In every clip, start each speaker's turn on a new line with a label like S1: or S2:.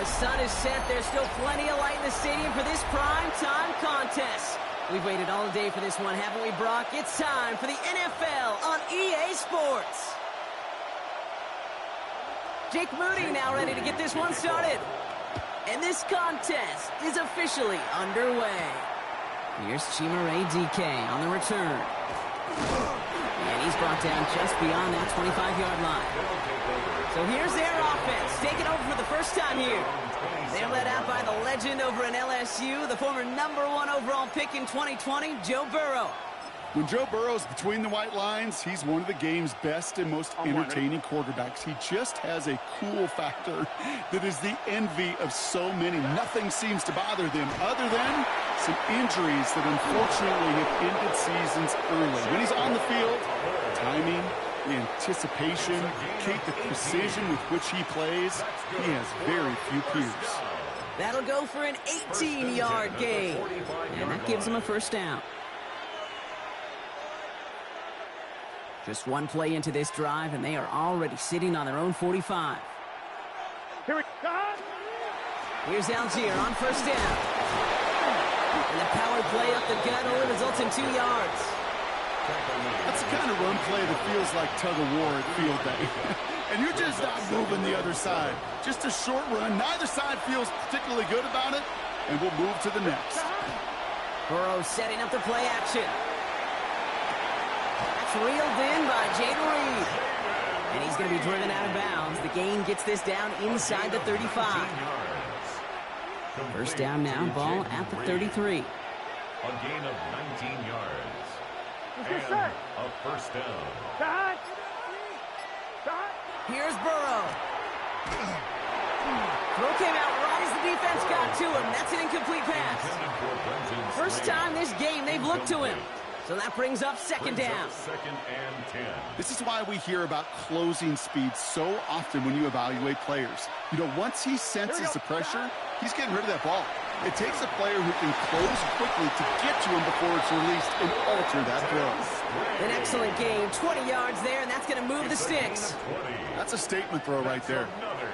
S1: sun is set. There's still plenty of light in the stadium for this prime time contest. We've waited all day for this one, haven't we, Brock? It's time for the NFL on EA Sports. Jake Moody now ready to get this one started. And this contest is officially underway. Here's Chimere DK on the return. And he's brought down just beyond that 25-yard line. So here's their offense, taking over for the first time here. They're led out by the legend over in LSU, the former #1 overall pick in 2020, Joe Burrow.
S2: When Joe Burrow's between the white lines, he's one of the game's best and most entertaining quarterbacks. He just has a cool factor that is the envy of so many. Nothing seems to bother them other than some injuries that unfortunately have ended seasons early. When he's on the field, timing, the anticipation, the precision with which he plays, he has very few peers.
S1: That'll go for an 18-yard gain, and that gives him a first down. Just one play into this drive, and they are already sitting on their own 45. Here's Algier on first down. And the power play up the gut only results in 2 yards.
S2: That's the kind of run play that feels like tug-of-war at field day. And you're just not moving the other side. Just a short run. Neither side feels particularly good about it, and we'll move to the next.
S1: Burrow setting up the play action. That's reeled in by Jaden Reed. And he's going to be driven out of bounds. The gain gets this down inside the 35. First down now, ball at the 33.
S3: A gain of 19 yards. And a first down.
S1: Here's Burrow. Throw came out right as the defense got to him. That's an incomplete pass. First time this game they've looked to him. So that brings up second down.
S3: Second and 10.
S2: This is why we hear about closing speed so often when you evaluate players. You know, once he senses the pressure, he's getting rid of that ball. It takes a player who can close quickly to get to him before it's released and alter that throw.
S1: An excellent game, 20 yards there, and that's going to move the sticks.
S2: That's a statement throw right there.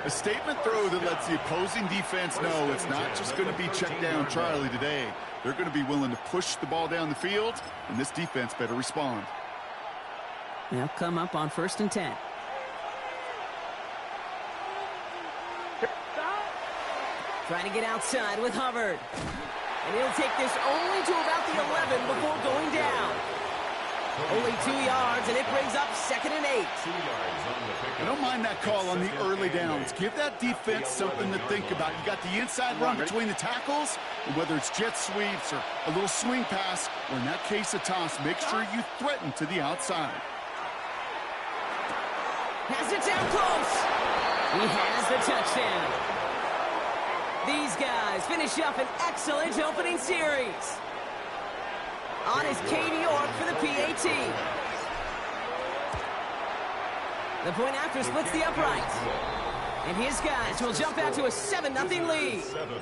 S2: A statement throw that lets the opposing defense know it's not just going to be check down Charlie today. They're going to be willing to push the ball down the field, and this defense better respond.
S1: They'll come up on first and 10. Trying to get outside with Hubbard. And he'll take this only to about the 11 before going down. Only 2 yards, and it brings up second and 8.
S2: I don't mind that call on the early downs. Give that defense something to think about. You got the inside run between the tackles, and whether it's jet sweeps or a little swing pass, or in that case a toss, make sure you threaten to the outside.
S1: Has it down close. He has the touchdown. These guys finish up an excellent opening series. On is Katie York for the PAT. The point after splits the uprights. And his guys will jump out to a 7-0 lead.
S3: 7.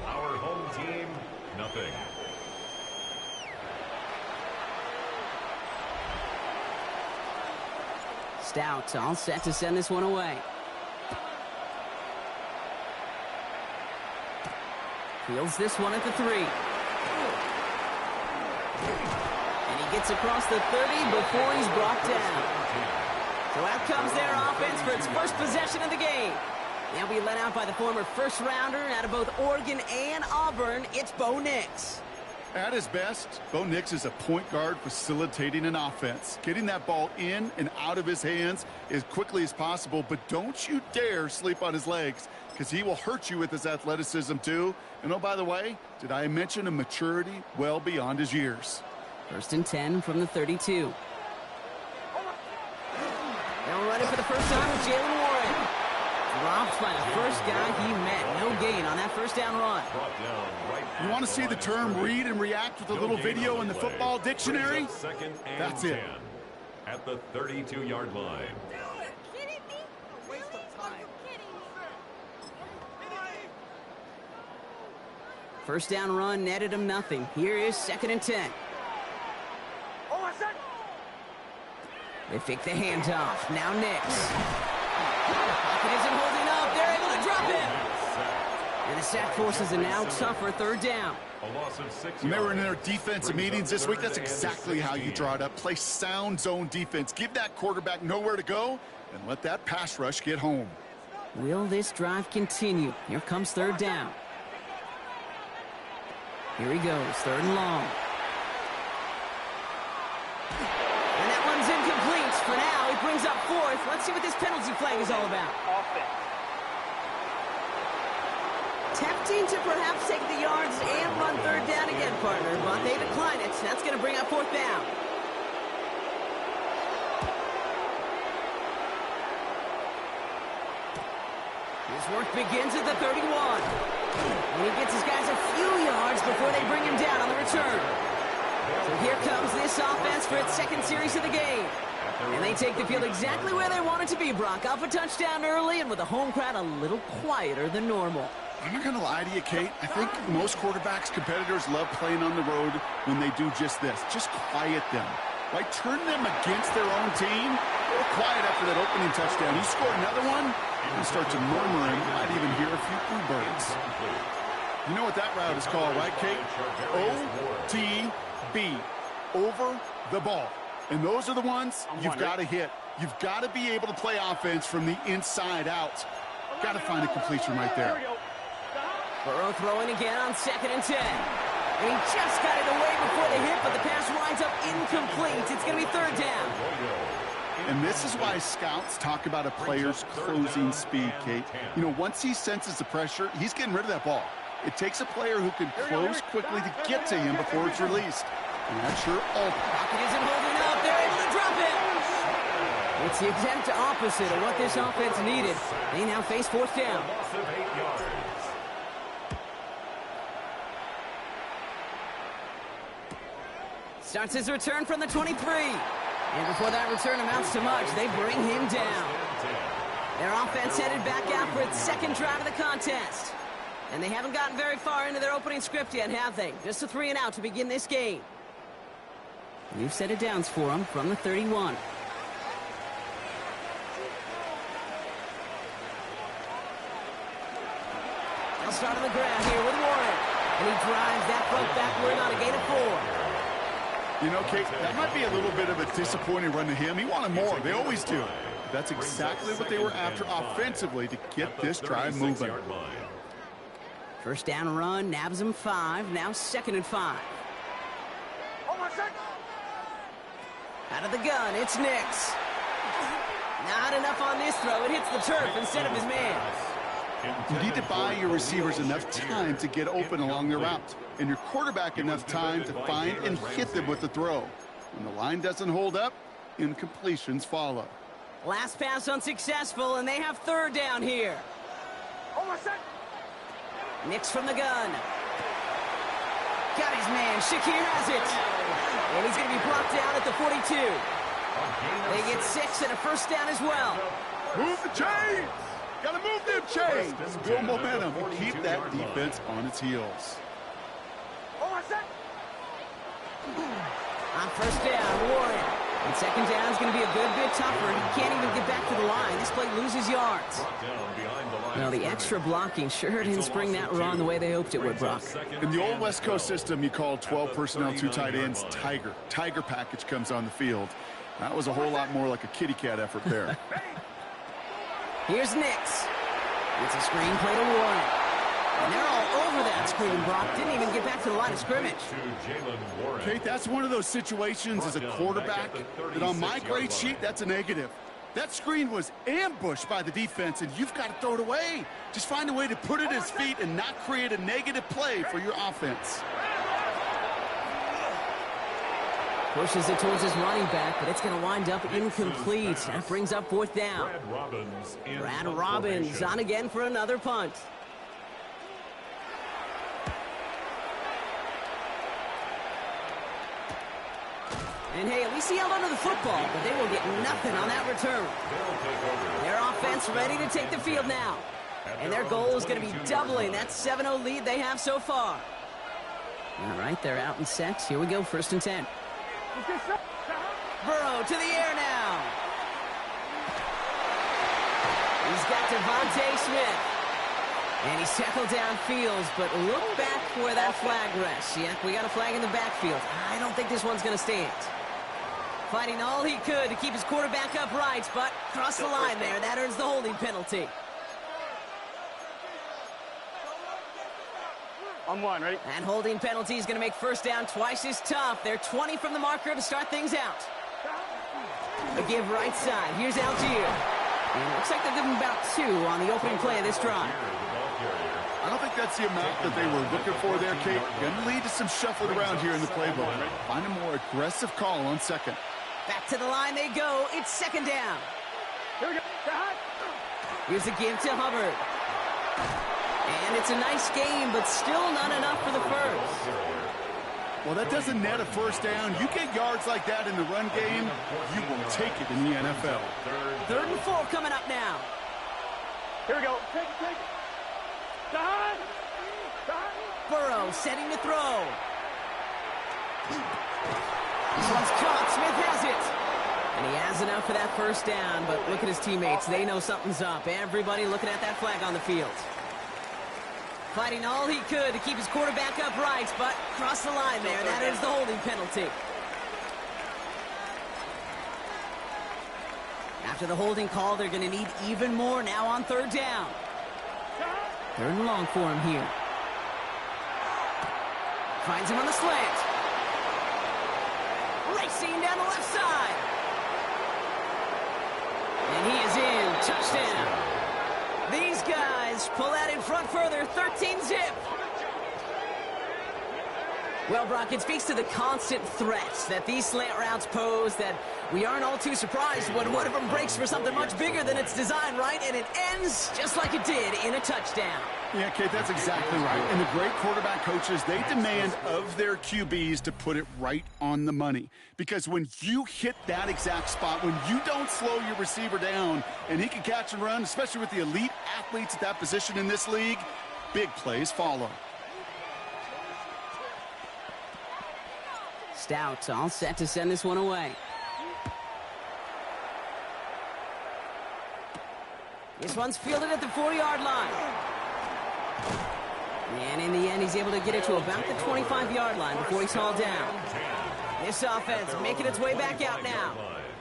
S3: Our home team, nothing.
S1: Stout all set to send this one away. Fields this one at the 3. And he gets across the 30 before he's brought down. So out comes their offense for its first possession of the game. They'll be led out by the former first-rounder out of both Oregon and Auburn. It's Bo Nix.
S2: At his best, Bo Nix is a point guard facilitating an offense, getting that ball in and out of his hands as quickly as possible, but don't you dare sleep on his legs, because he will hurt you with his athleticism too. And oh, by the way, did I mention a maturity well beyond his years?
S1: First and 10 from the 32. They'll run it for the first time with Jalen Warren. Dropped by the first guy he met. No gain on that first down run.
S2: You want to see the term read and react with a little video in the football dictionary? That's it.
S3: At the 32-yard line.
S1: First down run netted him nothing. Here is second and 10. They fake the handoff. Now Nix. Pocket isn't holding up. They're able to drop him. And the sack forces a now tougher third down.
S3: A loss of 6
S2: When they were in their
S3: yards.
S2: defensive meetings this week, that's exactly how you draw it up. Play sound zone defense. Give that quarterback nowhere to go and let that pass rush get home.
S1: Will this drive continue? Here comes third down. Here he goes, third and long. And that one's incomplete. For now, he brings up fourth. Let's see what this penalty flag is all about. Tempting to perhaps take the yards and run third down again, partner, but they decline it. That's going to bring up fourth down. His work begins at the 31. And he gets his guys a few yards before they bring him down on the return. So here comes this offense for its second series of the game. And they take the field exactly where they want it to be, Brock. Off a touchdown early and with a home crowd a little quieter than normal.
S2: I'm not going to lie to you, Kate. I think most quarterbacks, competitors love playing on the road when they do just this. Just quiet them. Right? Turn them against their own team. They're quiet after that opening touchdown. You score another one, you start to murmur and you might even hear a few bluebirds. You know what that route is called, right, Kate? OTB. Over the ball. And those are the ones you've got to hit. You've got to be able to play offense from the inside out. Got to find a completion right there.
S1: Burrow throwing again on 2nd and 10. And he just got it away before the hit, but the pass winds up incomplete. It's going to be third down.
S2: And this is why scouts talk about a player's closing speed, Kate. You know, once he senses the pressure, he's getting rid of that ball. It takes a player who can close quickly to get to him before it's released. And that's your ultimate.
S1: Pocket isn't holding up. They're able to drop it. It's the exact opposite of what this offense needed. They now face fourth down.
S3: Loss of 8 yards.
S1: Starts his return from the 23. And before that return amounts to much, they bring him down. Their offense headed back out for its second drive of the contest. And they haven't gotten very far into their opening script yet, have they? Just a 3 and out to begin this game. We've set it downs for them from the 31. They'll start on the ground here with Warren. And he drives that front backward on a gain of 4.
S2: You know, Kate, that might be a little bit of a disappointing run to him. He wanted more. They always do. That's exactly what they were after offensively to get this drive moving.
S1: First down run, nabs him 5. Now 2nd and 5. Out of the gun, it's Nix. Not enough on this throw. It hits the turf instead of his man.
S2: You need to buy your receivers enough time to get open along their route, and your quarterback enough time to find and hit them with the throw. When the line doesn't hold up, incompletions follow.
S1: Last pass unsuccessful, and they have third down here. Nix from the gun. Got his man. Shakir has it. And he's going to be brought down at the 42. They get 6 and a first down as well.
S2: Move the chains! Got to move them chains! Build momentum and keep that defense on its heels.
S1: On first down, Warren. And second down is going to be a good bit tougher. He can't even get back to the line. This play loses yards. Well, the extra blocking sure didn't spring that run the way they hoped it would, Brock.
S2: In the old West Coast system, you called 12 personnel, 2 tight ends, Tiger. Tiger package comes on the field. That was a whole lot more like a kitty cat effort there.
S1: Here's Nix. It's a screen play to Warren. And they're all over that screen, Brock. Didn't even get back to the line of scrimmage.
S2: Kate, that's one of those situations as a quarterback that on my grade sheet, that's a negative. That screen was ambushed by the defense, and you've got to throw it away. Just find a way to put it at his feet and not create a negative play for your offense.
S1: Pushes it towards his running back, but it's going to wind up incomplete. That brings up fourth down. Brad Robbins on again for another punt. And hey, at least he held onto the football, but they will get nothing on that return. Their offense ready to take the field now. And their goal is going to be doubling that 7-0 lead they have so far. All right, they're out and set. Here we go, 1st and 10. Burrow to the air now. He's got Devontae Smith. And he's tackled downfield, but look back where that flag rests. Yeah, we got a flag in the backfield. I don't think this one's going to stand. Fighting all he could to keep his quarterback upright, but crossed the line there. That earns the holding penalty.
S4: On one, ready?
S1: And holding penalty is going to make first down twice as tough. They're 20 from the marker to start things out. A give right side. Here's Algier. And it looks like they'll give him about 2 on the opening play of this drive.
S2: I don't think that's the amount that they were looking for there, Kate. Going to lead to some shuffling around here in the playbook. Find a more aggressive call on second.
S1: Back to the line they go. It's second down.
S4: Here we go.
S1: Here's a give to Hubbard. And it's a nice game, but still not enough for the first.
S2: Well, that doesn't net a first down. You get yards like that in the run game, you will take it in the NFL.
S1: 3rd and 4 coming up now.
S4: Here we go. Take it.
S1: Burrow setting to throw. This one's caught. Smith has it. And he has enough for that first down, but look at his teammates. They know something's up. Everybody looking at that flag on the field. Fighting all he could to keep his quarterback upright, but crossed the line there. That is the holding penalty. After the holding call, they're going to need even more now on 3rd down. 3rd and long for him here. Finds him on the slant. Racing down the left side. And he is in. Touchdown. These guys pull that in front further. 13-zip. Well, Brock, it speaks to the constant threats that these slant routes pose that we aren't all too surprised when one of them breaks for something much bigger than its design, right? And it ends just like it did in a touchdown.
S2: Yeah, Kate, that's exactly right. And the great quarterback coaches, they demand of their QBs to put it right on the money. Because when you hit that exact spot, when you don't slow your receiver down and he can catch and run, especially with the elite athletes at that position in this league, big plays follow.
S1: Stout all set to send this one away. This one's fielded at the 40-yard line. And in the end, he's able to get it to about the 25-yard line before he's hauled down. This offense making its way back out now.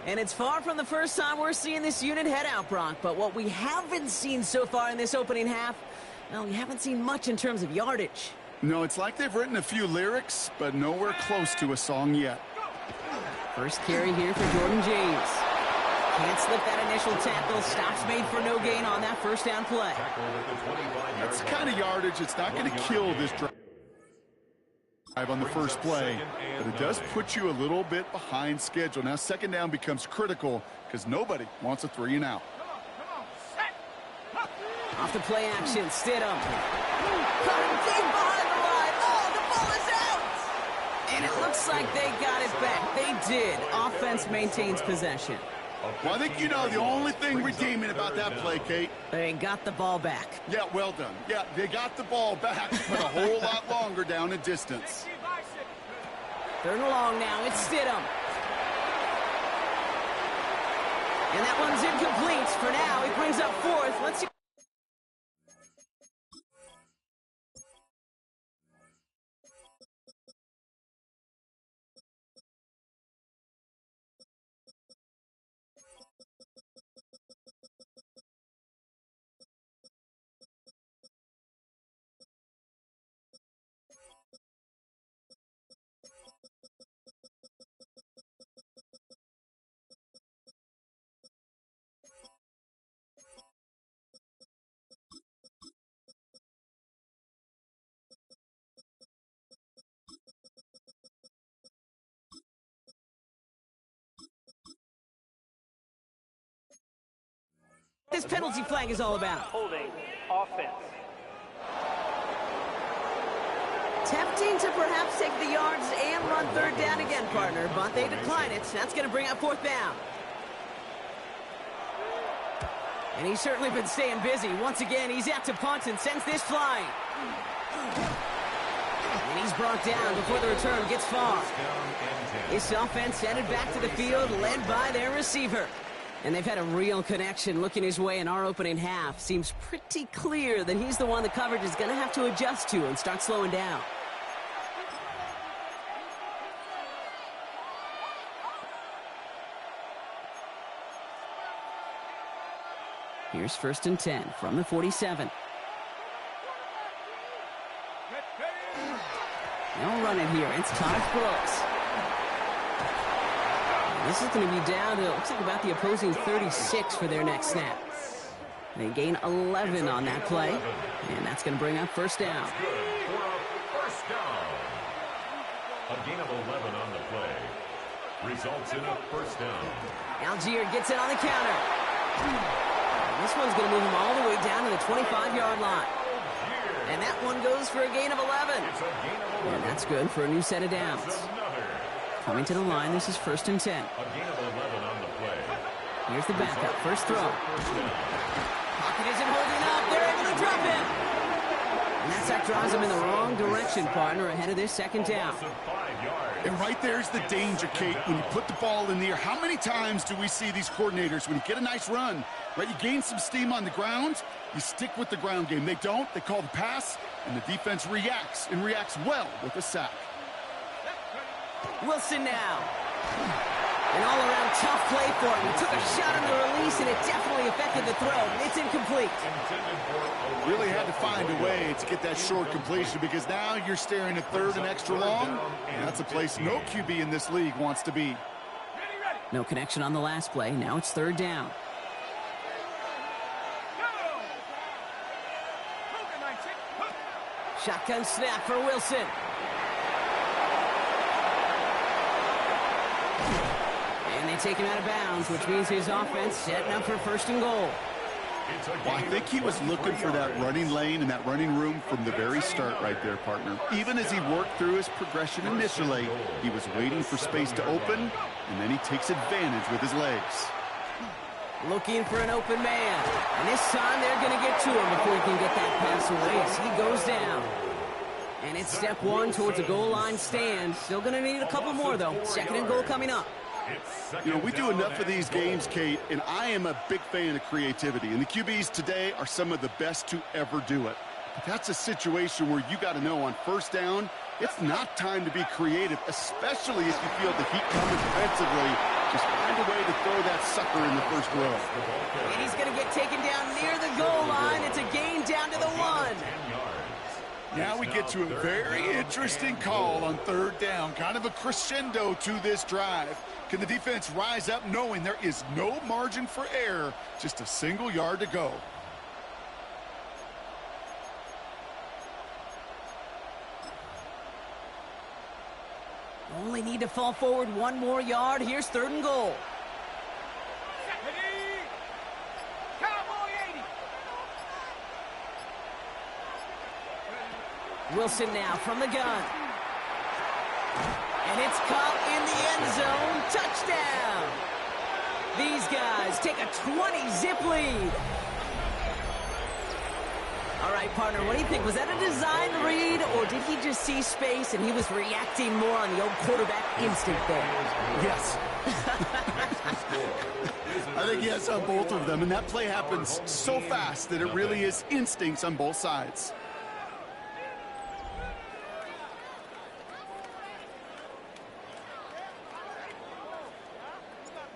S1: And it's far from the first time we're seeing this unit head out, Brock. But what we haven't seen so far in this opening half, well, we haven't seen much in terms of yardage.
S2: No, it's like they've written a few lyrics, but nowhere close to a song yet.
S1: First carry here for Jordan James. Can't slip that initial tackle. Stops made for no gain on that first down play.
S2: That's the kind of yardage it's not going to kill this drive on the first play, but it does put you a little bit behind schedule. Now second down becomes critical because nobody wants a 3 and out.
S1: Off the play action, Stidham. Cutting deep behind the line. Oh, the ball is out! And it looks like they got it back. They did. Offense maintains possession.
S2: Well, I think you know the only thing redeeming about that play, Kate.
S1: They got the ball back.
S2: Yeah, well done. Yeah, they got the ball back, but a whole lot longer down in distance.
S1: 3rd and long now. It's Stidham. And that one's incomplete for now. He brings up 4th. Let's see. This penalty flag is all about.
S4: Holding offense.
S1: Tempting to perhaps take the yards and run 3rd down again, partner, but they decline it. That's going to bring up 4th down. And he's certainly been staying busy. Once again, he's out to punt and sends this flying. And he's brought down before the return gets far. This offense headed back to the field, led by their receiver. And they've had a real connection looking his way in our opening half. Seems pretty clear that he's the one the coverage is going to have to adjust to and start slowing down. Here's 1st and 10 from the 47. They'll run it here. It's Todd Brooks. This is going to be down to, looks like about the opposing 36 for their next snap. They gain 11 on that play, and that's going to bring up 1st down.
S3: First down. A gain of 11 on the play. Results in a 1st down.
S1: Algier gets it on the counter. This one's going to move him all the way down to the 25-yard line. And that one goes for a gain of 11. And that's good for a new set of downs. Coming to the line, this is 1st and 10.
S3: A gain of 11 on the play.
S1: Here's the backup, first throw. Pocket isn't holding up. They're able to drop him. And that sack drives him in the wrong direction, partner, ahead of this 2nd down.
S2: And right there's the danger, Kate. When you put the ball in the air, how many times do we see these coordinators, when you get a nice run, right, you gain some steam on the ground, you stick with the ground game. They don't. They call the pass, and the defense reacts, and reacts well with a sack.
S1: Wilson now. An all-around tough play for him. He took a shot on the release, and it definitely affected the throw. It's incomplete.
S2: Really had to find a way to get that short completion, because now you're staring at 3rd and extra long, and that's a place no QB in this league wants to be.
S1: No connection on the last play. Now it's 3rd down. Shotgun snap for Wilson. And they take him out of bounds, which means his offense setting up for 1st and goal.
S2: Well, I think he was looking for that running lane and that running room from the very start right there, partner. Even as he worked through his progression initially, he was waiting for space to open, and then he takes advantage with his legs.
S1: Looking for an open man. And this time they're going to get to him before he can get that pass away as he goes down. And it's step 1 towards a goal line stand. Still going to need a couple more, though. 2nd and goal coming up.
S2: You know, we do enough of these games, Kate, and I am a big fan of creativity. And the QBs today are some of the best to ever do it. But that's a situation where you got to know on 1st down, it's not time to be creative, especially if you feel the heat coming defensively. Just find a way to throw that sucker in the 1st row.
S1: And he's going to get taken down near the goal line. It's a gain down to the 1.
S2: Now we get to a very interesting call on 3rd down. Kind of a crescendo to this drive. Can the defense rise up knowing there is no margin for error, just a single yard to go?
S1: Only need to fall forward 1 more yard. Here's 3rd and goal. Wilson now from the gun. And it's caught in the end zone. Touchdown! These guys take a 20-zip lead. All right, partner, what do you think? Was that a design read, or did he just see space and he was reacting more on the old quarterback instinct there?
S2: Yes. I think he has on both of them, and that play happens so fast that it really is instincts on both sides.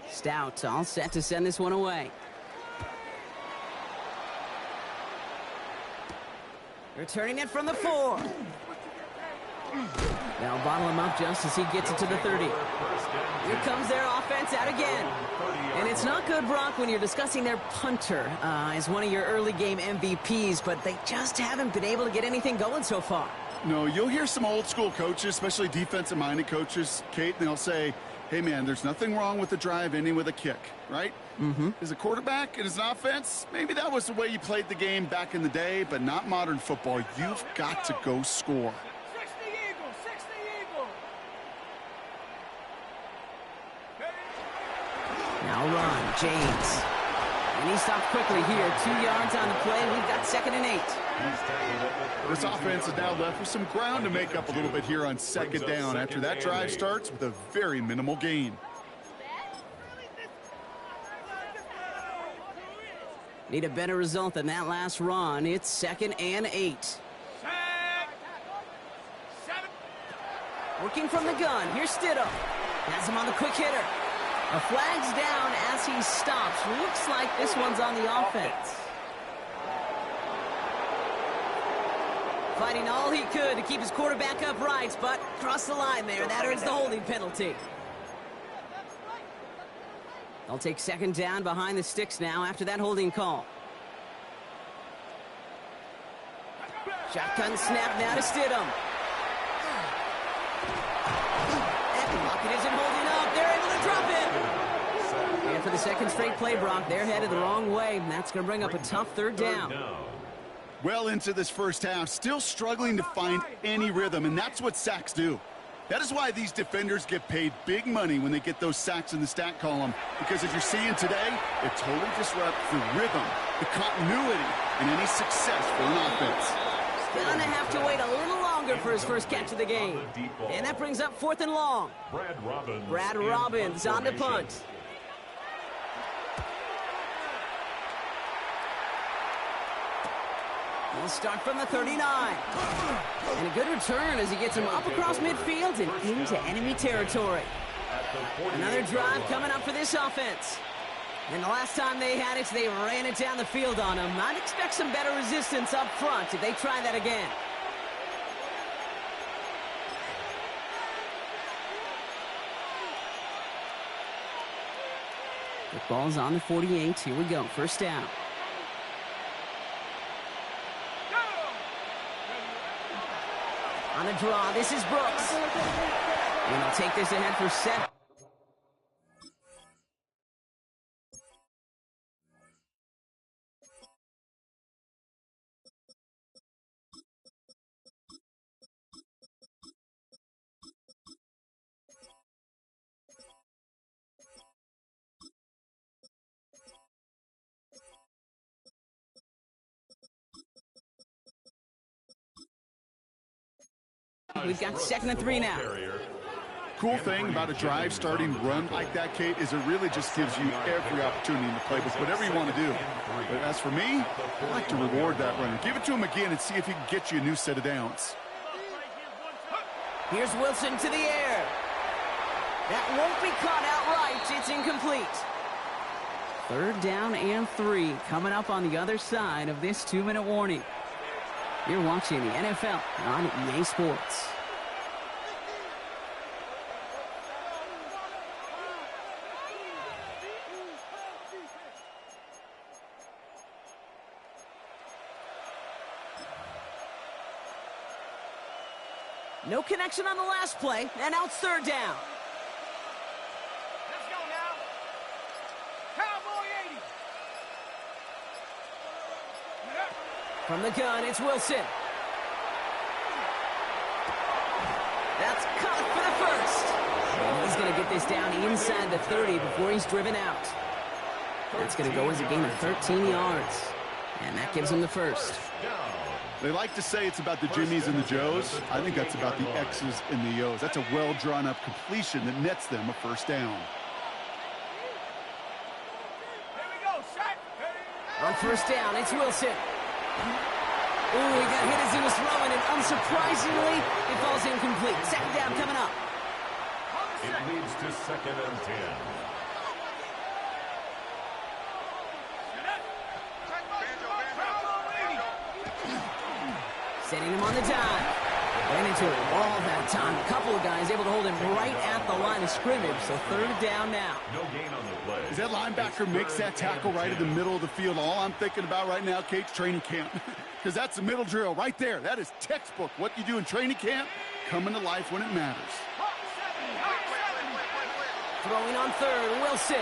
S1: Stout all set to send this one away. Returning it from the 4. They'll bottle him up just as he gets it to the 30. Here comes their offense out again. And it's not good, Brock, when you're discussing their punter as one of your early game MVPs, but they just haven't been able to get anything going so far.
S2: No, you'll hear some old school coaches, especially defensive-minded coaches, Kate, and they'll say, hey, man, there's nothing wrong with the drive ending with a kick, right? As a quarterback and as an offense, maybe that was the way you played the game back in the day, but not modern football. You've got to go score.
S1: Now run, James. And he stopped quickly here. 2 yards on the play. We've got 2nd and 8.
S2: This offense is now left with some ground to make up a little bit here on 2nd down after that drive starts with a very minimal gain.
S1: Need a better result than that last run. It's 2nd and 8. Working from the gun. Here's Stidham. Has him on the quick hitter. A flag's down as he stops. Looks like this one's on the offense. Fighting all he could to keep his quarterback upright, but crossed the line there. That earns the holding penalty. They'll take 2nd down behind the sticks now after that holding call. Shotgun snap now to Stidham. It isn't holding up. They're able to drop it. And for the 2nd straight play, Brock, they're headed the wrong way. And that's going to bring up a tough 3rd down.
S2: Well into this first half, still struggling to find any rhythm, and that's what sacks do. That is why these defenders get paid big money when they get those sacks in the stat column, because as you're seeing today, it totally disrupts the rhythm, the continuity, and any success for an offense.
S1: Gonna have to wait a little longer for his first catch of the game. And that brings up 4th and long. Brad Robbins on the punt. He'll start from the 39. And a good return as he gets him up across midfield and into enemy territory. Another drive coming up for this offense. And the last time they had it, they ran it down the field on him. I'd expect some better resistance up front if they try that again. The ball's on the 48. Here we go. 1st down. On a draw, this is Brooks. And they'll take this ahead for 7. We've got 2nd and 3 now.
S2: Cool thing about a drive starting run like that, Kate, is it really just gives you every opportunity in the playbook, whatever you want to do. But as for me, I like to reward that runner. Give it to him again and see if he can get you a new set of downs.
S1: Here's Wilson to the air. That won't be caught outright. It's incomplete. 3rd down and 3 coming up on the other side of this 2-minute warning. You're watching the NFL on EA Sports. No connection on the last play, and now it's 3rd down.
S5: Let's go now. Cowboy 80.
S1: From the gun, it's Wilson. That's caught for the 1st. And he's going to get this down inside the 30 before he's driven out. That's going to go as a gain of 13 yards. And that gives him the 1st.
S2: They like to say it's about the Jimmies and the Joes. I think that's about the X's and the O's. That's a well-drawn-up completion that nets them a 1st down.
S5: Here we go, shot.
S1: On 1st down, it's Wilson. Ooh, he got hit as he was throwing, and unsurprisingly, it falls incomplete. 2nd down coming up.
S3: It leads to 2nd and 10.
S1: Setting him on the dive. Ran into a wall that time. A couple of guys able to hold him right at the line of scrimmage, so 3rd down now.
S3: No gain on the play.
S2: As that linebacker makes that tackle right in the middle of the field, all I'm thinking about right now, Kate's training camp. Because that's the middle drill right there. That is textbook. What you do in training camp, coming to life when it matters.
S1: Throwing on 3rd, Wilson.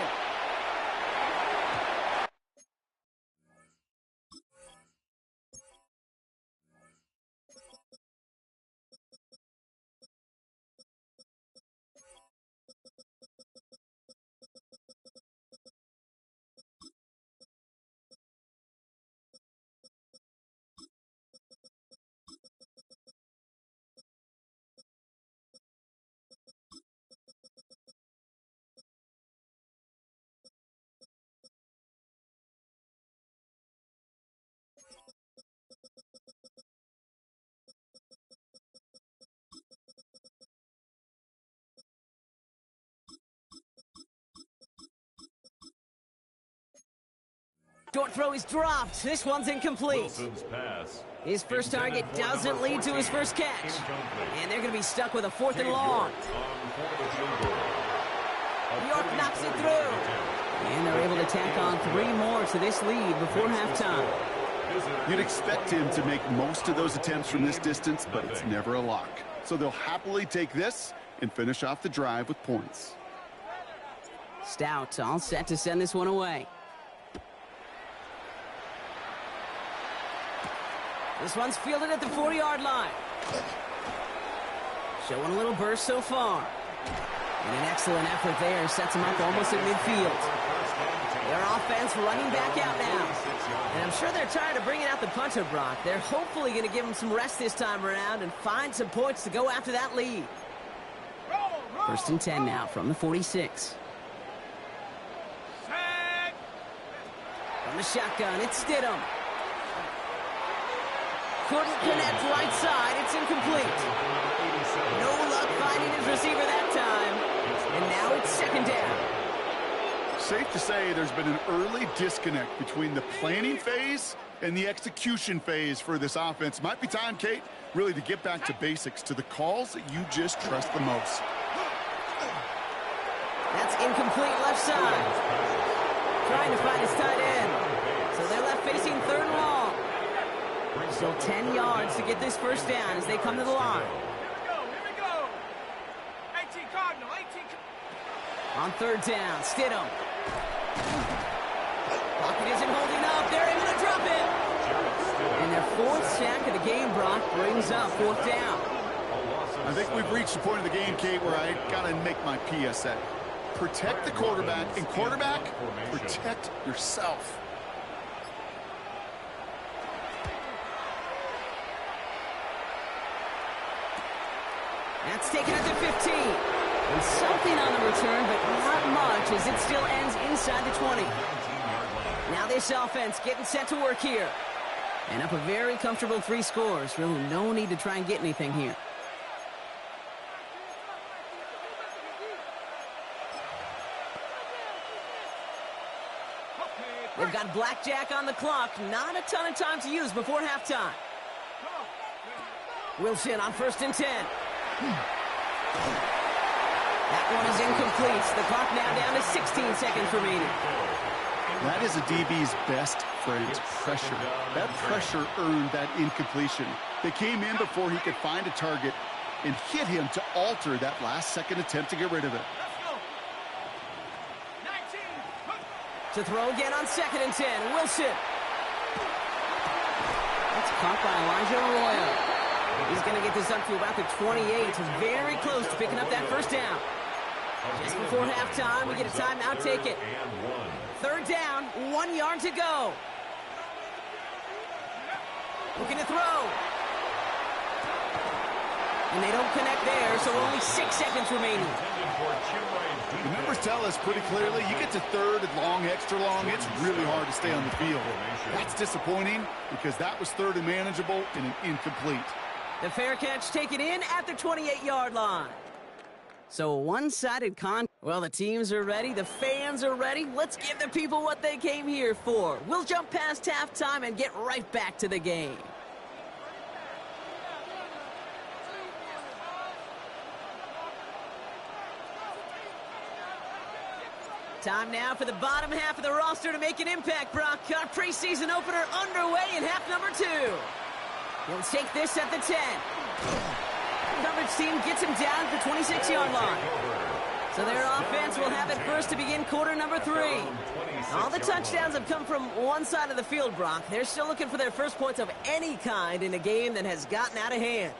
S1: Short throw is dropped. This one's incomplete.
S3: Wilson's pass.
S1: His first target
S3: Intended for
S1: doesn't
S3: number
S1: lead to his
S3: 14.
S1: first catch.
S3: Incomplete.
S1: And they're going to be stuck with a 4th and long.
S3: On for the field goal.
S1: York knocks it through. And they're able to tack on 3 more to this lead before halftime.
S2: You'd expect him to make most of those attempts from this distance, but it's never a lock. So they'll happily take this and finish off the drive with points.
S1: Stout all set to send this one away. This one's fielded at the 40-yard line. Showing a little burst so far. And an excellent effort there sets him up almost at midfield. Their offense running back out now. And I'm sure they're tired of bringing out the punter, Brock. They're hopefully going to give him some rest this time around and find some points to go after that lead. 1st and 10 now from the 46. From the shotgun, it's Stidham. Couldn't connect right side. It's incomplete. No luck finding his receiver that time. And now it's 2nd down.
S2: Safe to say there's been an early disconnect between the planning phase and the execution phase for this offense. Might be time, Kate, really to get back to basics, to the calls that you just trust the most.
S1: That's incomplete left side. Trying to find his tight end. So they're left facing 3rd and long. Still 10 yards to get this first down as they come to the line.
S5: Here we go. 18 Cardinal, 18.
S1: On 3rd down, Stidham. Pocket isn't holding up. They're able to drop it. And their 4th sack of the game, Brock, brings up 4th down.
S2: I think we've reached the point of the game, Kate, where I got to make my PSA. Protect the quarterback, and quarterback, protect yourself.
S1: That's taken at the 15. And something on the return, but not much as it still ends inside the 20. Now this offense getting set to work here. And up a very comfortable 3 scores. Really no need to try and get anything here. They've got blackjack on the clock. Not a ton of time to use before halftime. Wilson on 1st and 10. That one is incomplete. The clock now down to 16 seconds remaining.
S2: That is a DB's best friend, pressure. That pressure earned that incompletion. They came in before he could find a target and hit him to alter that last-second attempt to get rid of it.
S1: To throw again on 2nd and 10. Wilson. That's caught by Elijah Arroyo. He's going to get this up to about the 28. Very close to picking up that first down. Just before halftime, we get a timeout. Take it. 3rd down, 1 yard to go. Looking to throw. And they don't connect there, so only 6 seconds remaining.
S2: The numbers tell us pretty clearly, you get to 3rd and long, extra long, it's really hard to stay on the field. That's disappointing because that was 3rd and manageable and an incomplete.
S1: The fair catch taken in at the 28-yard line. So a one-sided Well, the teams are ready. The fans are ready. Let's give the people what they came here for. We'll jump past halftime and get right back to the game. Time now for the bottom half of the roster to make an impact, Brock. Our preseason opener underway in half number 2. He'll take this at the 10. Coverage team gets him down at the 26-yard line. So their offense will have it first to begin quarter number 3. All the touchdowns have come from one side of the field, Brock. They're still looking for their first points of any kind in a game that has gotten out of hand.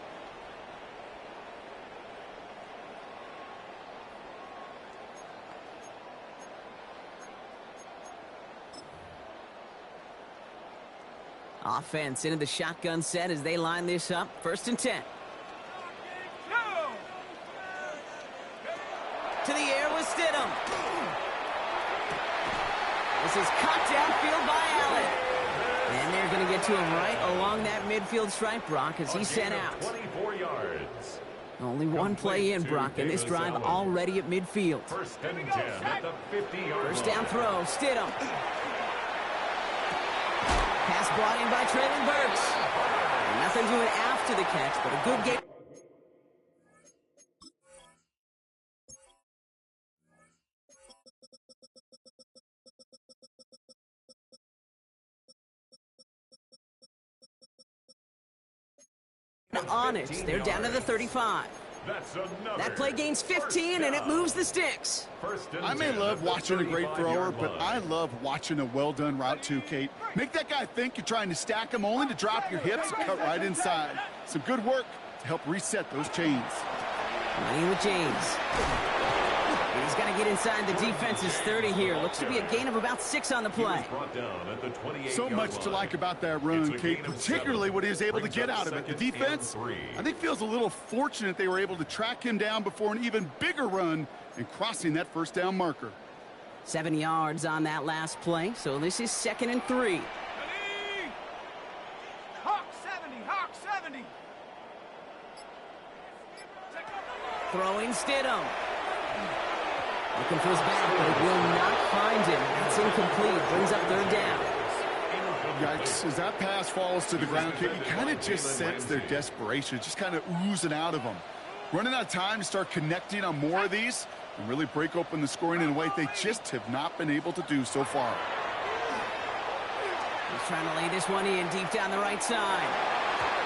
S1: Offense into the shotgun set as they line this up. 1st and 10. To the air with Stidham. This is caught downfield by Allen. And they're going to get to him right along that midfield stripe, Brock, as he's sent out.
S3: 24 yards.
S1: Only one play in, Brock, in this drive already at midfield.
S3: 1st and 10 at the 50-yard line.
S1: First down throw, Stidham. brought in by Traylon Burks. And nothing doing after the catch, but a good game. On it, they're down to the 35. That play gains 15, and it moves the sticks.
S2: I may love watching a great thrower, but I love watching a well-done route too, Kate. Make that guy think you're trying to stack him only to drop your hips and cut right inside. Some good work to help reset those chains.
S1: Running with James. He's got to get inside the defense's 30 here. Looks to be a gain of about 6 on the play.
S2: So much to like about that run, Kate, particularly what he was able to get out of it. The defense, I think, feels a little fortunate they were able to track him down before an even bigger run and crossing that first down marker.
S1: 7 yards on that last play, so this is 2nd and 3.
S5: Hawk 70, Hawk 70.
S1: Throwing Stidham. Looking for his back, but it will not find him. It's incomplete. Brings up 3rd down.
S2: Yikes. As that pass falls to the ground, Kate, you kind of just sense their desperation. It's just kind of oozing out of them. Running out of time to start connecting on more of these and really break open the scoring in a way they just have not been able to do so far.
S1: He's trying to lay this one in deep down the right side.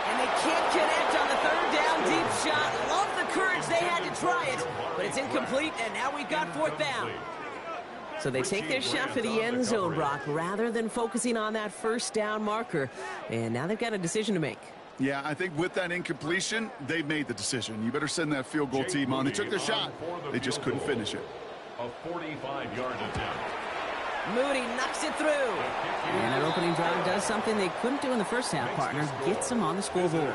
S1: And they can't connect on the 3rd down deep shot. Love the courage they had to try it, but it's incomplete, and now we've got 4th down. So they take their shot for the end zone, Brock, rather than focusing on that 1st down marker. And now they've got a decision to make.
S2: Yeah, I think with that incompletion, they made the decision. You better send that field goal team on. They took their shot. They just couldn't finish it.
S3: A 45-yard attempt.
S1: Moody knocks it through. And their opening drive does something they couldn't do in the first half, partner. Gets them on the scoreboard.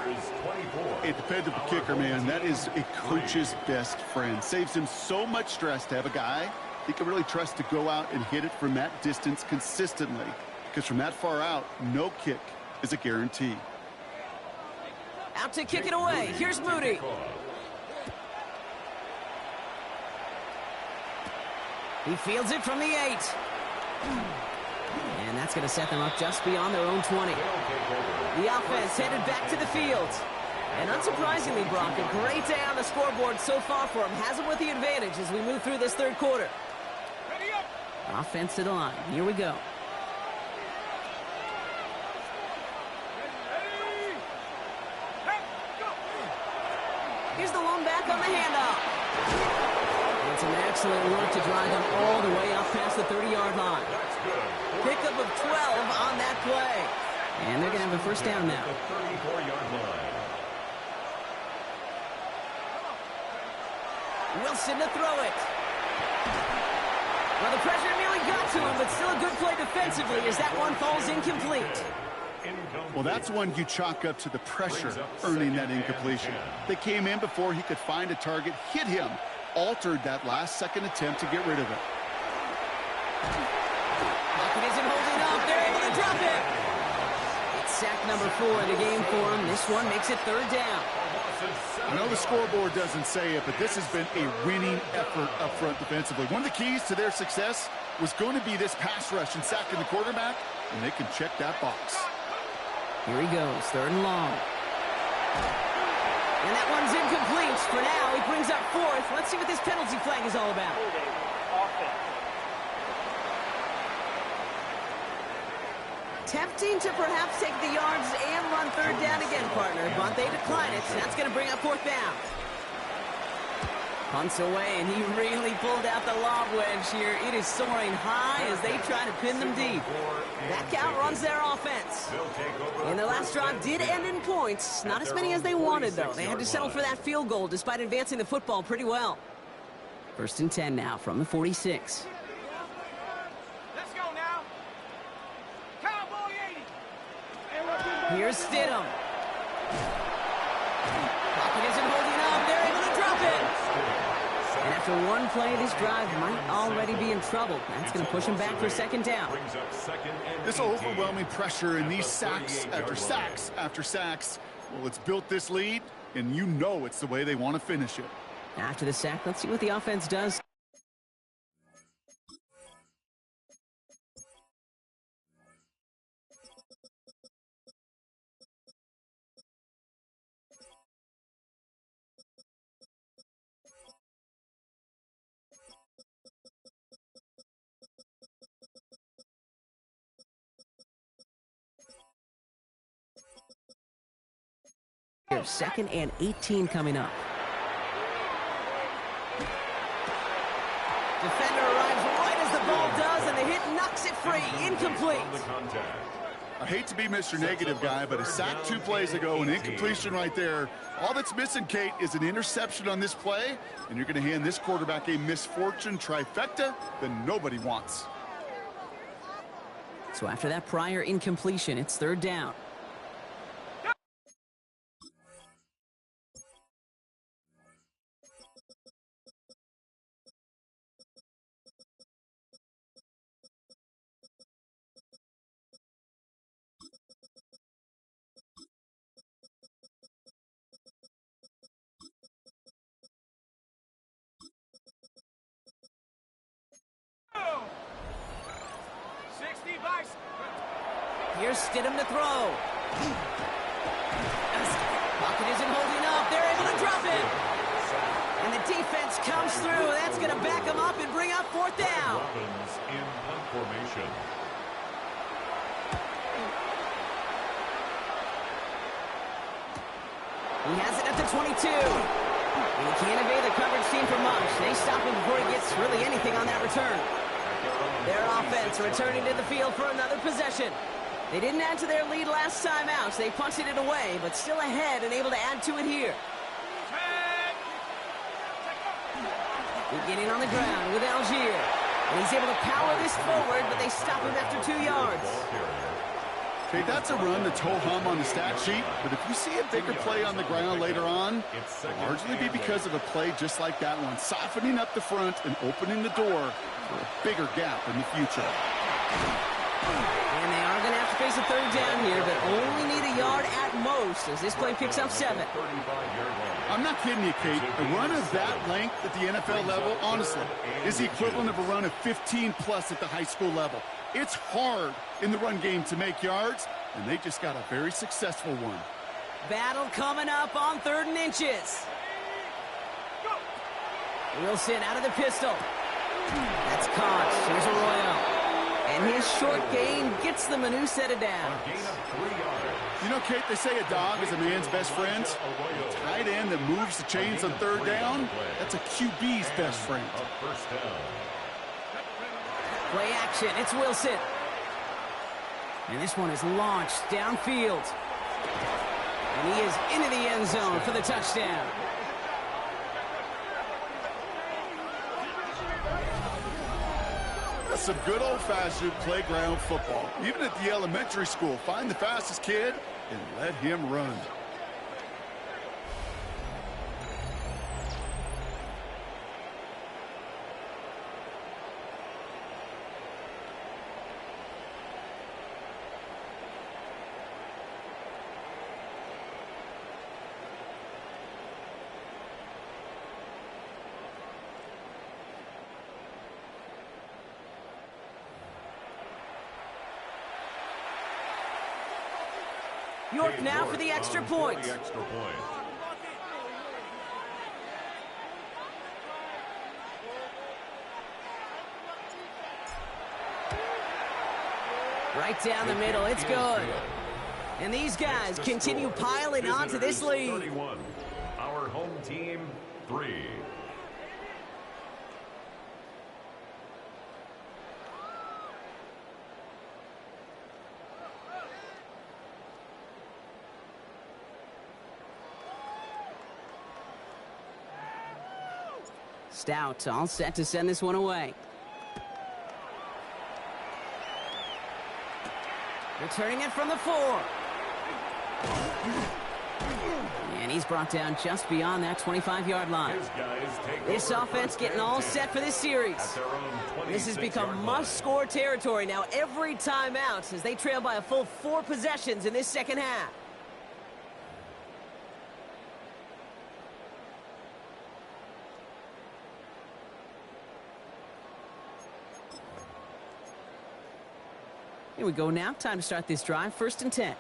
S2: A dependable kicker, man. That is a coach's best friend. Saves him so much stress to have a guy he can really trust to go out and hit it from that distance consistently. Because from that far out, no kick is a guarantee.
S1: Out to kick it away. Here's Moody. He fields it from the 8. And that's going to set them up just beyond their own 20. The offense headed back to the field. And unsurprisingly, Brock, a great day on the scoreboard so far for him. Has him with the advantage as we move through this 3rd quarter. Offense to the line. Here we go. Here's the one back on the handoff. And some excellent work to drive them all the way up past the 30-yard line. Pickup of 12 on that play. And they're going to have a 1st down now.
S3: 34-yard line.
S1: Wilson to throw it. Well, the pressure nearly got to him, but still a good play defensively as that one falls incomplete.
S2: Well, that's one you chalk up to the pressure earning that incompletion. They came in before he could find a target, hit him, altered that last-second attempt to get rid of it.
S1: Pocket isn't holding up. They're able to drop it. It's sack number 4 in the game for him. This one makes it 3rd down.
S2: I know the scoreboard doesn't say it, but this has been a winning effort up front defensively. One of the keys to their success was going to be this pass rush and sacking the quarterback, and they can check that box.
S1: Here he goes, 3rd and long. And that one's incomplete. For now, he brings up 4th. Let's see what this penalty flag is all about. Tempting to perhaps take the yards and run 3rd down again, partner, but they decline it. That's going to bring up 4th down. Punts away, and he really pulled out the lob wedge here. It is soaring high as they try to pin them deep. That count runs their offense. And their last drive did end in points. Not as many as they wanted, though. They had to settle for that field goal despite advancing the football pretty well. 1st and 10 now from the 46.
S5: Let's go now. Cowboy 80.
S1: Here's Stidham. Pocket isn't holding up. They're able to drop it. And after one play, this drive might already be in trouble. That's going to push him back for 2nd down.
S2: This overwhelming pressure and these sacks after sacks after sacks, well, it's built this lead, and you know it's the way they want to finish it.
S1: After the sack, let's see what the offense does. 2nd and 18 coming up. Defender arrives right as the ball does, and the hit knocks it free. Incomplete.
S2: I hate to be Mr. Negative guy, but a sack 2 plays ago, an incompletion right there. All that's missing, Kate, is an interception on this play, and you're going to hand this quarterback a misfortune trifecta that nobody wants.
S1: So after that prior incompletion, it's 3rd down. Here's Stidham to throw. Pocket isn't holding up. They're able to drop it. And the defense comes through. That's going to back them up and bring up 4th down.
S3: Robbins in punt formation.
S1: He has it at the 22. And he can't evade the coverage team for much. They stop him before he gets really anything on that return. Their offense returning to the field for another possession. They didn't add to their lead last time out, so they punted it away, but still ahead and able to add to it here. Beginning on the ground with Algier. And he's able to power this forward, but they stop him after 2 yards.
S2: Okay, that's a run that's ho-hum on the stat sheet, but if you see a bigger play on the ground later on, it'll largely be because of a play just like that one, softening up the front and opening the door for a bigger gap in the future.
S1: And they are going to have to face a 3rd down here, but only need a yard at most as this play picks up 7.
S2: I'm not kidding you, Kate. A run of that length at the NFL level, honestly, is the equivalent of a run of 15-plus at the high school level. It's hard in the run game to make yards, and they just got a very successful one.
S1: Battle coming up on 3rd and inches. Wilson out of the pistol. That's caught. Here's Arroyo. And his short gain gets them a new set of downs.
S2: You know, Kate, they say a dog is a man's best friend. A tight end that moves the chains on 3rd down, that's a QB's best friend.
S1: Play action. It's Wilson. And this one is launched downfield. And he is into the end zone for the touchdown.
S2: That's some good old-fashioned playground football. Even at the elementary school, find the fastest kid and let him run.
S1: York now for the extra point. Right down the middle. It's good. And these guys continue piling onto this lead.
S3: 31. Our home team, 3.
S1: Stout all set to send this one away. Returning it from the 4. And he's brought down just beyond that 25-yard line. This offense getting all set for this series. This has become must-score territory now every time out as they trail by a full 4 possessions in this second half. Here we go now. Time to start this drive. 1st and 10.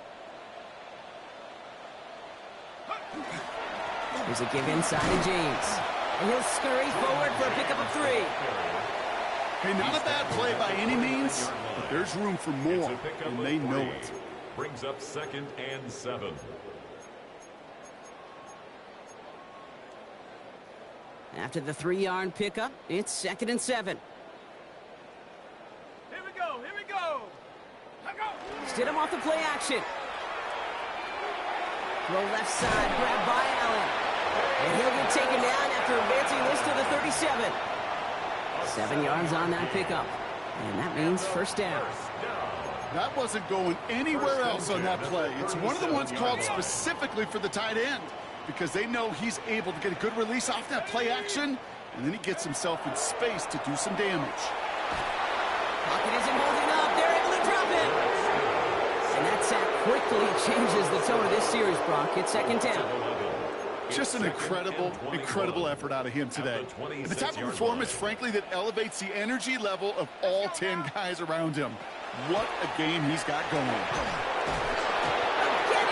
S1: There's a give inside to James. And he'll scurry forward for a pickup of 3.
S2: Hey, not a bad play by any means, but there's room for more, and they know it.
S3: Brings up 2nd and 7.
S1: After the 3-yard pickup, it's 2nd and 7.
S5: Here we go. Here we go. Let go.
S1: Stidham off the play action. Throw left side, grabbed by Allen. And he'll get taken down after advancing this to the 37. 7 yards on that pickup. And that means first down.
S2: That wasn't going anywhere else on that play. It's one of the ones called specifically for the tight end because they know he's able to get a good release off that play action, and then he gets himself in space to do some damage.
S1: Pocket isn't holding up. They're able to drop it. And that sack quickly changes the tone of this series, Brock. It's 2nd down.
S2: Just an incredible effort out of him today. And the type of performance, frankly, that elevates the energy level of all 10 guys around him. What a game he's got going.
S1: Again,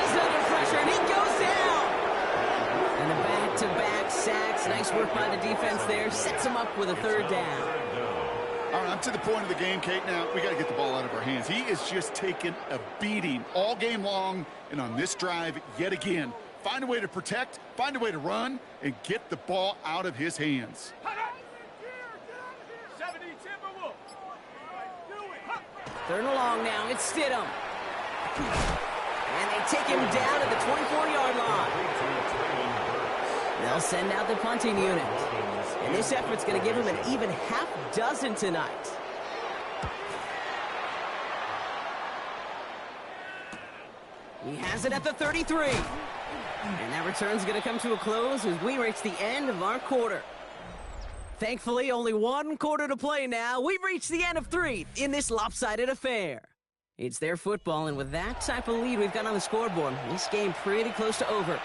S1: he's under pressure, and he goes down. And the back-to-back sacks. Nice work by the defense there. Sets him up with a 3rd down.
S2: All right, I'm to the point of the game, Kate. Now, we got to get the ball out of our hands. He is just taking a beating all game long, and on this drive, yet again, find a way to protect, find a way to run, and get the ball out of his hands.
S5: 70 Timberwolves. Do it.
S1: 3rd and long now. It's Stidham. And they take him down at the 24-yard line. They'll send out the punting unit. And this effort's going to give him an even half dozen tonight. He has it at the 33. And that return's going to come to a close as we reach the end of our quarter. Thankfully, only 1 quarter to play now. We've reached the end of 3 in this lopsided affair. It's their football, and with that type of lead we've got on the scoreboard, this game pretty close to over.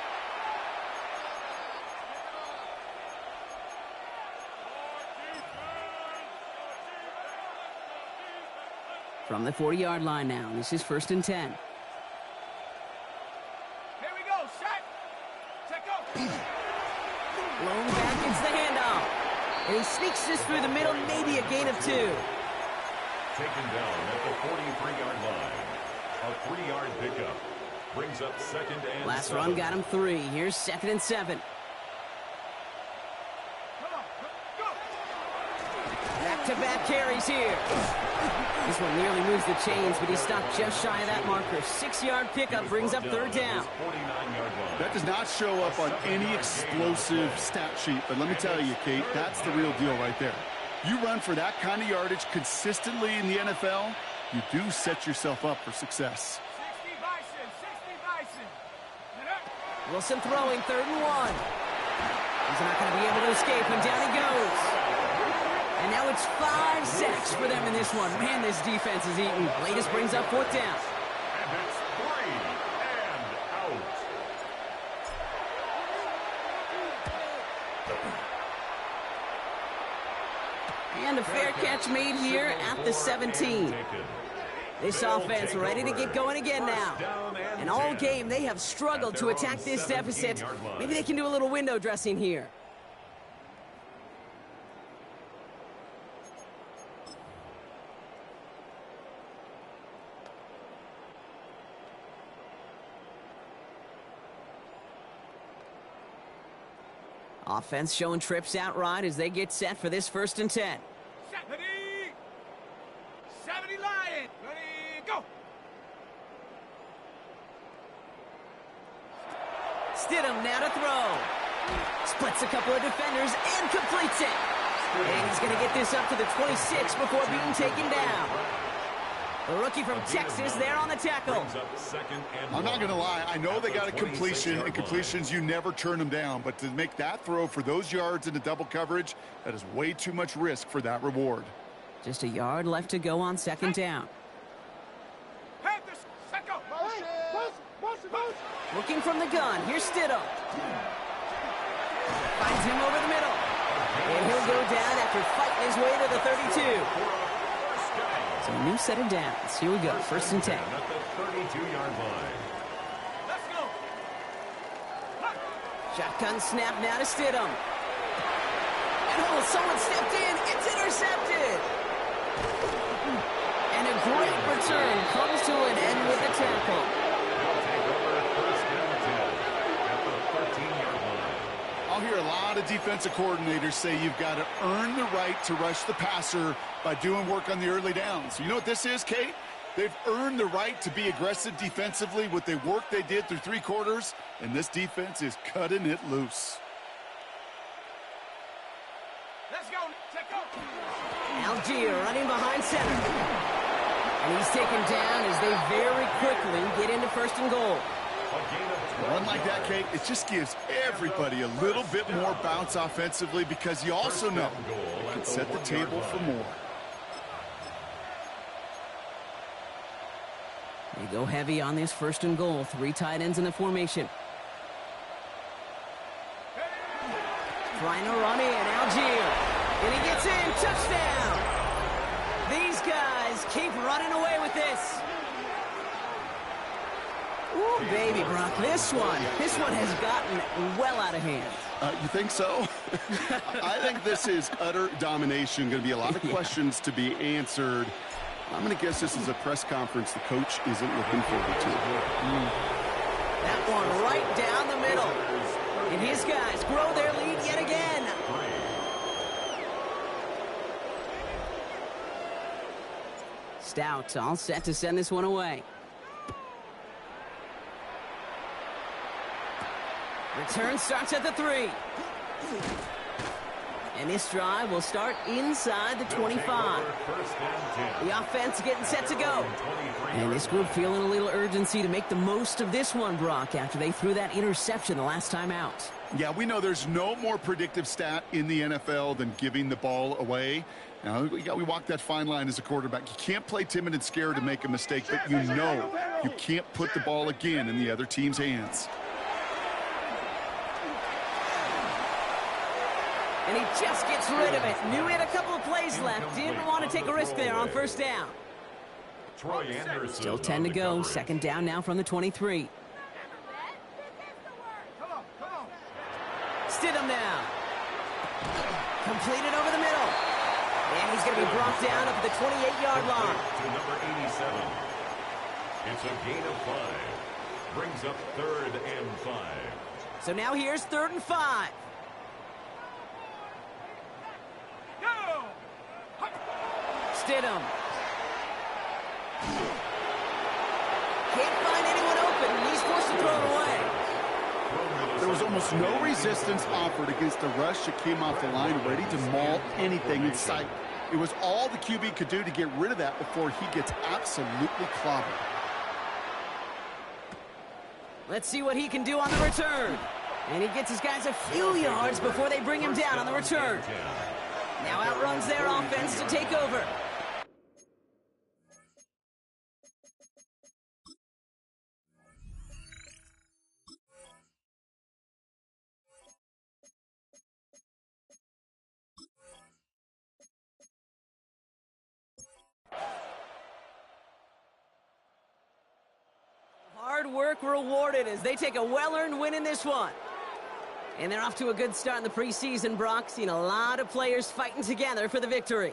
S1: From the 40-yard line now, this is 1st and 10.
S5: Here we go. Set. Check go.
S1: Blown back, it's the handoff. And he sneaks this through the middle, maybe a gain of 2.
S3: Taken down at the 43-yard line. A 3-yard pickup. Brings up 2nd and
S1: Last
S3: 7.
S1: run got him 3. Here's 2nd and 7.
S5: Come on. Go.
S1: Back-to-back carries here. This one nearly moves the chains, but he stopped just shy of that marker. 6-yard pickup brings up 3rd down.
S3: 49-yard line.
S2: That does not show up on any explosive stat sheet, but let me tell you, Kate, that's the real deal right there. You run for that kind of yardage consistently in the NFL, you do set yourself up for success.
S5: 60 Bison. 60 Bison.
S1: Wilson throwing 3rd and 1. He's not going to be able to escape, and down he goes. And now it's 5 sacks for them in this one. Man, this defense is eating. Latest brings up 4th down.
S3: And it's 3 and out.
S1: And a fair catch made here at the 17. This offense ready to get going again now. And all game, they have struggled to attack this deficit. Maybe they can do a little window dressing here. Offense showing trips out right as they get set for this 1st and 10.
S5: 70. 70 Lion. Ready, go.
S1: Stidham now to throw. Splits a couple of defenders and completes it. And he's going to get this up to the 26 before being taken down. The rookie from Texas there on the tackle.
S2: I'm not going to lie. I know they got a completion, and completions, you never turn them down. But to make that throw for those yards into double coverage, that is way too much risk for that reward.
S1: Just a yard left to go on 2nd down.
S5: Panthers. Set go.
S1: Looking from the gun. Here's Stidham. Finds him over the middle. And he'll go down after fighting his way to the 32. So a new set of downs. Here we go. 1st and 10.
S3: At the 32-yard line.
S5: Let's go.
S1: Shotgun snap now to Stidham. And oh, someone stepped in. It's intercepted. And a great return comes to an end with the tackle.
S3: They'll take over 1st and 10 at the 13-yard line.
S2: I'll hear a lot of defensive coordinators say you've got to earn the right to rush the passer by doing work on the early downs. You know what this is, Kate? They've earned the right to be aggressive defensively with the work they did through 3 quarters, and this defense is cutting it loose.
S5: Let's go. Take off.
S1: Algier running behind center. And he's taken down as they very quickly get into 1st and goal.
S2: A run like that, Kate, it just gives everybody a little bit more bounce offensively because you also know it can set the table for more.
S1: They go heavy on this 1st and goal. 3 tight ends in the formation. Trying to run in, Algier. And he gets in, touchdown. These guys keep running away with this. Ooh, baby, Brock, this one has gotten well out of hand.
S2: You think so? I think this is utter domination. Going to be a lot of questions to be answered. I'm going to guess this is a press conference the coach isn't looking forward to.
S1: That one right down the middle. And his guys grow their lead yet again. Stout all set to send this one away. Return starts at the 3. And this drive will start inside the 25. The offense getting set to go. And this group feeling a little urgency to make the most of this one, Brock, after they threw that interception the last time out.
S2: Yeah, we know there's no more predictive stat in the NFL than giving the ball away. Now, we walk that fine line as a quarterback. You can't play timid and scared to make a mistake, but you know you can't put the ball again in the other team's hands.
S1: And he just gets rid of it. Knew he had a couple of plays left. Didn't want to take a risk there on 1st down. Still 10 to go. 2nd down now from the 23. Stidham now. Completed over the middle. And he's going to be brought down up at the 28-yard line.
S3: To number 87. It's a gain of 5. Brings up 3rd and 5.
S1: So now here's 3rd and 5. Stidham. Can't find anyone open, and he's forced to throw it away.
S2: There was almost no resistance offered against the rush that came off the line, ready to maul anything in sight. It was all the QB could do to get rid of that before he gets absolutely clobbered.
S1: Let's see what he can do on the return. And he gets his guys a few yards before they bring him down on the return. Now outruns their offense to take over. Hard work rewarded as they take a well-earned win in this one. And they're off to a good start in the preseason, Brock. Seen a lot of players fighting together for the victory.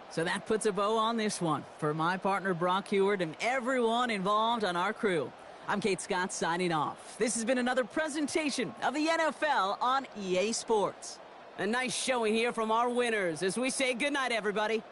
S1: So that puts a bow on this one. For my partner, Brock Heward, and everyone involved on our crew, I'm Kate Scott signing off. This has been another presentation of the NFL on EA Sports. A nice showing here from our winners as we say goodnight, everybody.